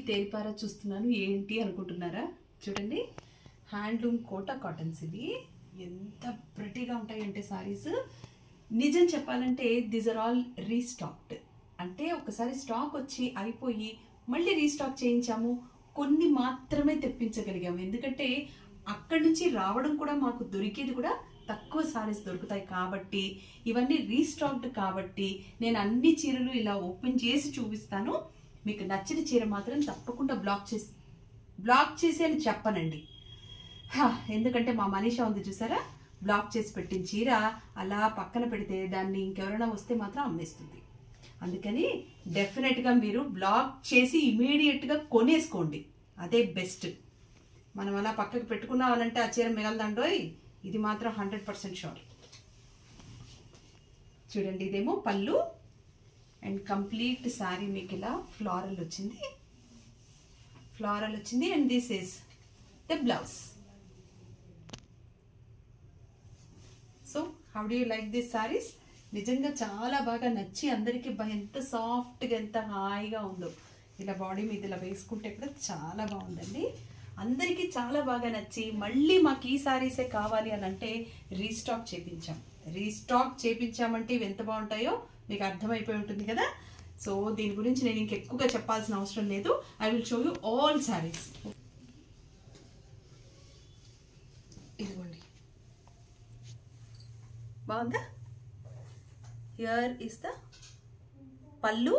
తేలిపారా చూస్తున్నాను ఏంటి అనుకుంటున్నారా? చూడండి, హ్యాండ్లూమ్ కోటా కాటన్స్ ఇవి ఎంత ప్రిటీగా ఉంటాయంటే సారీస్. నిజం చెప్పాలంటే దీస్ ఆర్ ఆల్ రీస్టాక్డ్. అంటే ఒకసారి స్టాక్ వచ్చి అయిపోయి మళ్ళీ రీస్టాక్ చేయించాము, కొన్ని మాత్రమే తెప్పించగలిగాము. ఎందుకంటే అక్కడి నుంచి రావడం కూడా మాకు దొరికేది కూడా తక్కువ సారీస్ దొరుకుతాయి కాబట్టి, ఇవన్నీ రీస్టాక్డ్ కాబట్టి నేను అన్ని చీరలు ఇలా ఓపెన్ చేసి చూపిస్తాను. మీకు నచ్చిన చీర మాత్రం తప్పకుండా బ్లాక్ చేసి అని చెప్పనండి. ఎందుకంటే మా మనీషా ఉంది చూసారా, బ్లాక్ చేసి పెట్టిన చీర అలా పక్కన పెడితే దాన్ని ఇంకెవరైనా వస్తే మాత్రం అమ్మేస్తుంది. అందుకని డెఫినెట్గా మీరు బ్లాక్ చేసి ఇమీడియట్గా కొనేసుకోండి, అదే బెస్ట్. మనం అలా పక్కకు పెట్టుకున్నామనంటే ఆ చీర మిగలదండోయ్, ఇది మాత్రం 100% షూర్. చూడండి, ఇదేమో పళ్ళు అండ్ కంప్లీట్ శారీ మీకు ఇలా ఫ్లోరల్ వచ్చింది and this is the blouse. So how do you like this saris? నిజంగా చాలా బాగా నచ్చి అందరికీ ఎంత సాఫ్ట్గా ఎంత హాయిగా ఉందో. ఇలా బాడీ మీద ఇలా వేసుకుంటే కూడా చాలా బాగుందండి. అందరికీ చాలా బాగా నచ్చి మళ్ళీ మాకు ఈ సారీసే కావాలి అని అంటే రీస్టాక్ చేపించామంటే ఇవి ఎంత బాగుంటాయో మీకు అర్థమైపోయి ఉంటుంది కదా. సో దీని గురించి నేను ఇంకెక్కువగా చెప్పాల్సిన అవసరం లేదు. I will show you all saris. ఇదిగోండి, బాగుందా? Here is the pallu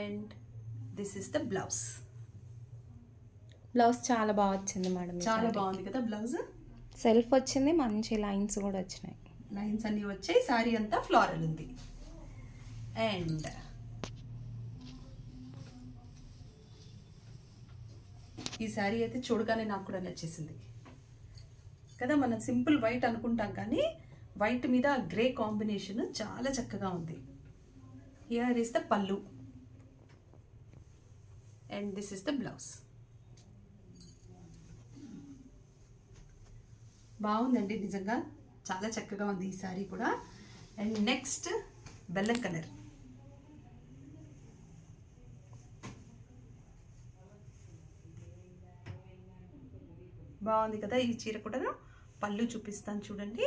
and this is the blouse. Blouse చాలా బాగా వచ్చింది మేడం, చాలా బాగుంది కదా బ్లౌజ్. సెల్ఫ్ వచ్చింది, మంచి లైన్స్ కూడా వచ్చినాయి. లైన్స్ అన్నీ వచ్చాయి, సారీ అంతా ఫ్లోరల్ ఉంది. అండ్ ఈ సారీ అయితే చూడగానే నాకు కూడా నచ్చేసింది కదా. మనం సింపుల్ వైట్ అనుకుంటాం కానీ వైట్ మీద గ్రే కాంబినేషన్ చాలా చక్కగా ఉంది. Here is the pallu and this is the blouse. బాగుందండి, నిజంగా చాలా చక్కగా ఉంది ఈ సారీ కూడా. అండ్ నెక్స్ట్ బెల్లం కలర్. బాగుంది కదా ఈ చీర కూడా. పళ్ళు చూపిస్తాను చూడండి,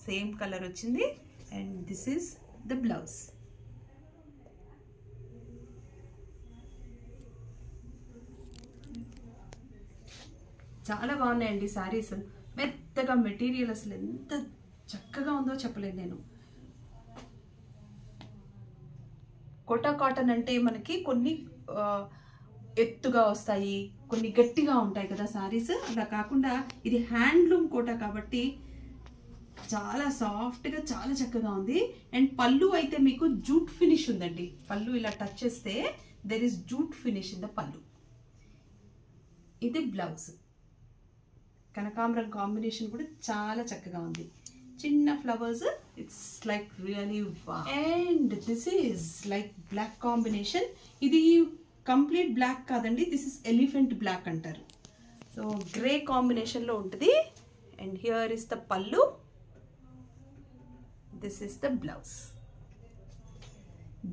సేమ్ కలర్ వచ్చింది and this is the blouse. చాలా బాగున్నాయండి సారీస్. మెత్తగా మెటీరియల్ అసలు ఎంత చక్కగా ఉందో చెప్పలేను నేను. కోటా కాటన్ అంటే మనకి కొన్ని ఎత్తుగా వస్తాయి, కొన్ని గట్టిగా ఉంటాయి కదా సారీస్. అలా కాకుండా ఇది హ్యాండ్లూమ్ కోటా కాబట్టి చాలా సాఫ్ట్గా చాలా చక్కగా ఉంది. అండ్ పళ్ళు అయితే మీకు జూట్ ఫినిష్ ఉందండి. పళ్ళు ఇలా టచ్ చేస్తే there is jute finish in the పళ్ళు. ఇది బ్లౌజ్. కనకాంబరం కాంబినేషన్ కూడా చాలా చక్కగా ఉంది. చిన్న flowers, it's like really wow. And this is like black combination. ఇది కంప్లీట్ బ్లాక్ కాదండి, దిస్ ఇస్ ఎలిఫెంట్ బ్లాక్ అంటారు. సో గ్రే కాంబినేషన్లో ఉంటుంది. And here is the pallu, this is the blouse.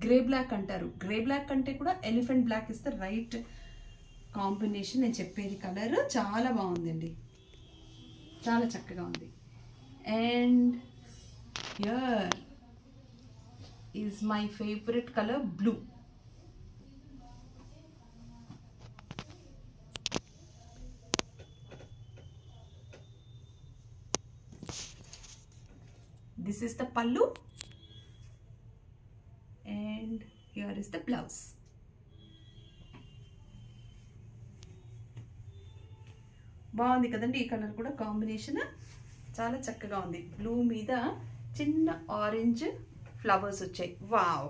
Grey black అంటారు. గ్రే బ్లాక్ అంటే కూడా elephant black is the right combination. నేను చెప్పేది కలర్ చాలా బాగుందండి, చాలా చక్కగా ఉంది. And here is my favourite colour blue. This is the pallu and here is the blouse. బాగుంది కదండి ఈ కలర్ కూడా. కాంబినేషన్ చాలా చక్కగా ఉంది. బ్లూ మీద చిన్న ఆరెంజ్ ఫ్లవర్స్ వచ్చాయి. Wow,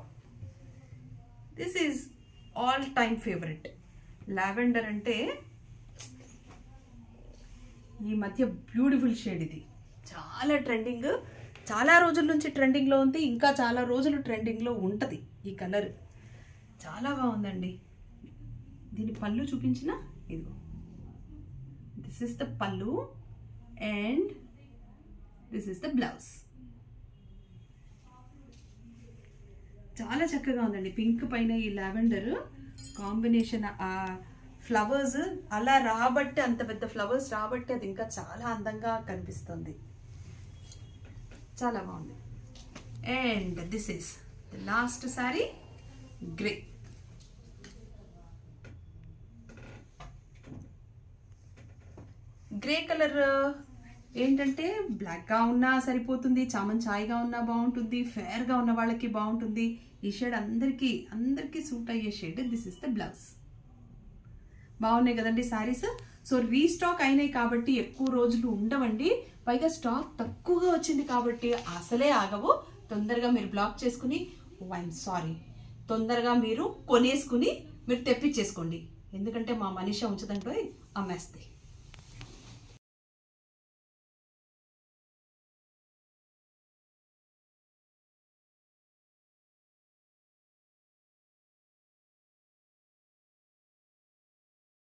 this is all time favourite. Lavender అంటే ఈ మధ్య బ్యూటిఫుల్ షేడ్. ఇది చాలా ట్రెండింగ్, చాలా రోజుల నుంచి ట్రెండింగ్లో ఉంది, ఇంకా చాలా రోజులు ట్రెండింగ్లో ఉంటుంది ఈ కలర్. చాలా బాగుందండి. దీని పళ్ళు చూపించిన, ఇదిగో this is the pallu and this is the blouse. చాలా చక్కగా ఉందండి. పింక్ పైన ఈ లావెండర్ కాంబినేషన్, ఆ ఫ్లవర్స్ అలా రాబట్టి, అంత పెద్ద ఫ్లవర్స్ రాబట్టి అది ఇంకా చాలా అందంగా కనిపిస్తుంది. చాలా బాగుంది. And this is the last sari, grey. Grey colour ఏంటంటే బ్లాక్గా ఉన్నా సరిపోతుంది, చామన్ ఛాయ్గా ఉన్నా బాగుంటుంది, ఫేర్గా ఉన్న వాళ్ళకి బాగుంటుంది. ఈ షేడ్ అందరికీ సూట్ అయ్యే shade. This is the blouse. బాగున్నాయి కదండి శారీస్. సో రీస్టాక్ అయినాయి కాబట్టి ఎక్కువ రోజులు ఉండవండి. పైగా స్టాక్ తక్కువగా వచ్చింది కాబట్టి అసలే ఆగవు. తొందరగా మీరు బ్లాక్ చేసుకుని, తొందరగా మీరు కొనేసుకుని మీరు తెప్పించేసుకోండి. ఎందుకంటే మా మనీషా ఉంచదంటే అమ్మేస్తాయి.